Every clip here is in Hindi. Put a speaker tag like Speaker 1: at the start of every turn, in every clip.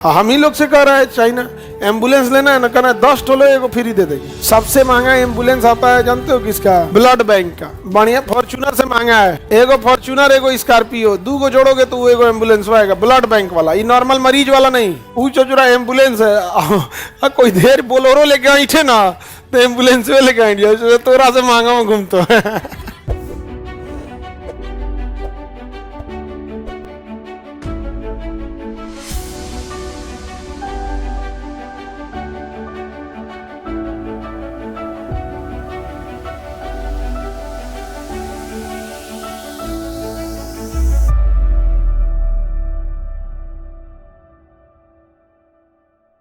Speaker 1: हम ही लोग से कह रहा है चाइना एम्बुलेंस लेना है ना, कहना 10 ठो लो एगो फ्री दे देगी। सबसे महंगा एम्बुलेंस आता है जानते हो किसका? ब्लड बैंक का। बढ़िया फॉर्च्यूनर से महंगा है। एगो फॉर्च्यूनर एगो स्कॉर्पियो, 2 गो जोड़ोगे तो एगो एम्बुलेंस आएगा ब्लड बैंक वाला। ये नॉर्मल मरीज वाला नहीं, पूछो जरा एम्बुलेंस है। कोई देर बोलोरो लेके आई थे ना तो एम्बुलेंस लेके आई तोरा से महंगा में घूमते है।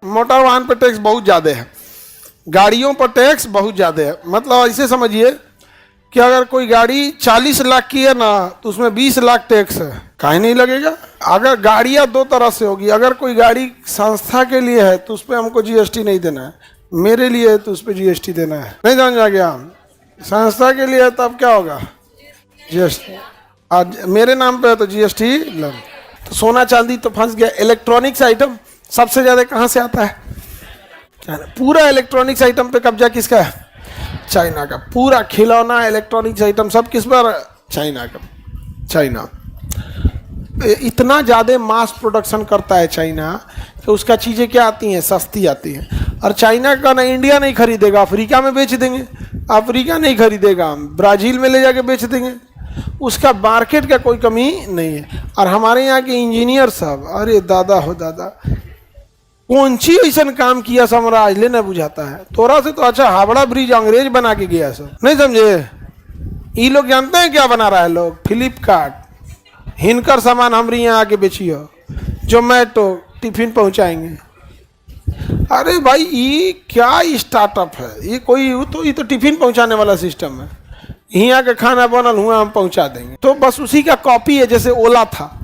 Speaker 1: मोटर वाहन पर टैक्स बहुत ज्यादा है, गाड़ियों पर टैक्स बहुत ज्यादा है। मतलब ऐसे समझिए कि अगर कोई गाड़ी 40 लाख की है ना तो उसमें 20 लाख टैक्स है। काहे नहीं लगेगा? अगर गाड़ियां दो तरह से होगी, अगर कोई गाड़ी संस्था के लिए है तो उस पर हमको जीएसटी नहीं देना है, मेरे लिए है तो उस पर जीएसटी देना है। नहीं समझ आ गया? संस्था के लिए है तब क्या होगा? जीएसटी। आज मेरे नाम पे है तो जीएसटी लग। तो सोना चांदी तो फंस गया। इलेक्ट्रॉनिक्स आइटम सबसे ज्यादा कहाँ से आता है? पूरा इलेक्ट्रॉनिक्स आइटम पे कब्जा किसका है? चाइना का। पूरा खिलौना इलेक्ट्रॉनिक्स आइटम सब किस पर? चाइना का। चाइना इतना ज्यादा मास प्रोडक्शन करता है चाइना कि उसका चीजें क्या आती हैं? सस्ती आती हैं। और चाइना का ना इंडिया नहीं खरीदेगा, अफ्रीका में बेच देंगे। अफ्रीका नहीं खरीदेगा, ब्राजील में ले जाके बेच देंगे। उसका मार्केट का कोई कमी नहीं है। और हमारे यहाँ के इंजीनियर साहब, अरे दादा हो दादा, कौन सी ऐसा काम किया साम्राज लेना बुझाता है। थोड़ा से तो अच्छा हावड़ा ब्रिज अंग्रेज बना के गया सब। नहीं समझे? ये लोग जानते हैं क्या बना रहा है लोग? फ्लिपकार्ट। हिनकर सामान हमारे यहाँ आके बेचियो, जोमेटो टिफिन पहुंचाएंगे। अरे भाई ये क्या स्टार्टअप है? ये तो टिफिन पहुंचाने वाला सिस्टम है। यहाँ का खाना बनल हुआ हम पहुंचा देंगे, तो बस उसी का कॉपी है। जैसे ओला था,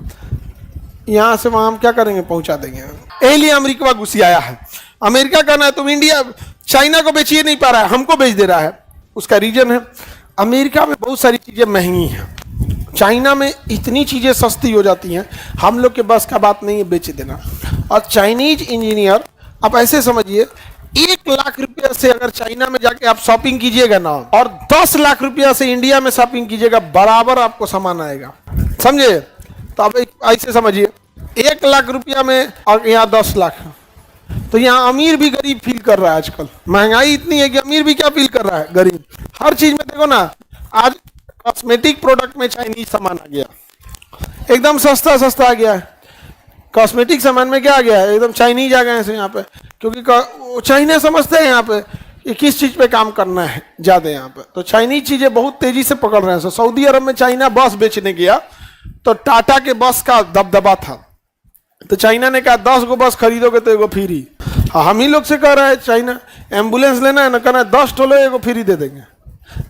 Speaker 1: यहाँ से वहां हम क्या करेंगे? पहुंचा देंगे। इसलिए अमेरिका घुसी आया है। अमेरिका कहना है तुम इंडिया चाइना को बेचिए नहीं पा रहा है, हमको बेच दे रहा है। उसका रीजन है अमेरिका में बहुत सारी चीजें महंगी हैं, चाइना में इतनी चीजें सस्ती हो जाती हैं, हम लोग के बस का बात नहीं है बेच देना। और चाइनीज इंजीनियर, आप ऐसे समझिए 1 लाख रुपया से अगर चाइना में जाके आप शॉपिंग कीजिएगा ना, और 10 लाख रुपया से इंडिया में शॉपिंग कीजिएगा, बराबर आपको सामान आएगा। समझे? तो आप ऐसे समझिए 1 लाख रुपया में और यहाँ 10 लाख, तो यहाँ अमीर भी गरीब फील कर रहा है। आजकल महंगाई इतनी है कि अमीर भी क्या फील कर रहा है? गरीब। हर चीज में देखो ना, आज कॉस्मेटिक प्रोडक्ट में चाइनीज सामान आ गया, एकदम सस्ता सस्ता आ गया है। कॉस्मेटिक सामान में क्या आ गया है? एकदम चाइनीज आ गए हैं यहाँ पे, क्योंकि चाइना समझते हैं यहाँ पे कि किस चीज पे काम करना है ज्यादा यहाँ पे। तो चाइनीज चीजें बहुत तेजी से पकड़ रहे हैं। सऊदी अरब में चाइना बस बेचने गया तो टाटा के बस का दबदबा था, तो चाइना ने कहा 10 गो बस खरीदोगे तो एगो फ्री। हम ही लोग से कह रहा है चाइना एम्बुलेंस लेना है ना, कहना 10 ठो लो एगो फ्री दे देंगे।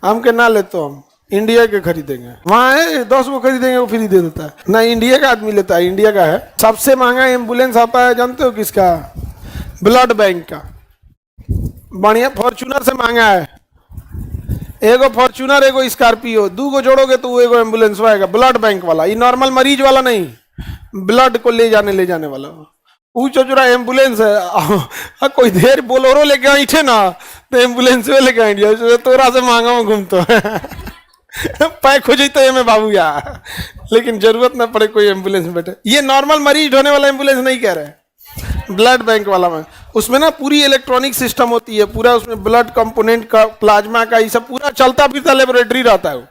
Speaker 1: हम के ना ले तो हम इंडिया के खरीदेंगे। वहां है 10 गो खरीदेंगे वो फ्री दे देता है ना। इंडिया का आदमी लेता है, इंडिया का है। सबसे महंगा एम्बुलेंस आता है जानते हो किसका? ब्लड बैंक का। बढ़िया फॉर्च्यूनर से महंगा है। एगो फॉर्च्यूनर एगो स्कॉर्पियो, 2 गो जोड़ोगे तो एगो एम्बुलेंस आएगा ब्लड बैंक वाला। ये नॉर्मल मरीज वाला नहीं, ब्लड को ले जाने वाला। पूछो जरा एम्बुलेंस है। कोई देर बोलोरो लेके आई थे ना तो एम्बुलेंस लेके आई तोरा से महंगा में घूमते है। पैक हो जाते में बाबू यार, लेकिन जरूरत ना पड़े कोई एम्बुलेंस बैठे। ये नॉर्मल मरीज होने वाला एम्बुलेंस नहीं कह रहे, ब्लड बैंक वाला में। उसमें ना पूरी इलेक्ट्रॉनिक सिस्टम होती है, पूरा उसमें ब्लड कंपोनेंट का, प्लाज्मा का, ये सब पूरा चलता फिरता लेबोरेटरी रहता है। वो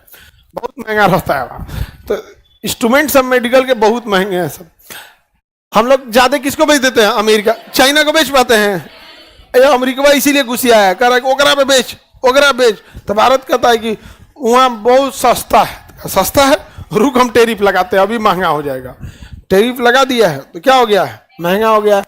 Speaker 1: बहुत महंगा रहता है वहाँ। तो इंस्ट्रूमेंट सब मेडिकल के बहुत महंगे हैं सब। हम लोग ज्यादा किसको बेच देते हैं? अमेरिका। चाइना को बेच पाते हैं? अमेरिका इसीलिए घुसी आया है, कह रहा है ओकरा पे बेच, ओकरा बेच। तो भारत कहता है कि वहाँ बहुत सस्ता है। सस्ता है, रुक हम टैरिफ लगाते हैं, अभी महंगा हो जाएगा। टैरिफ लगा दिया है तो क्या हो गया है? महंगा हो गया है।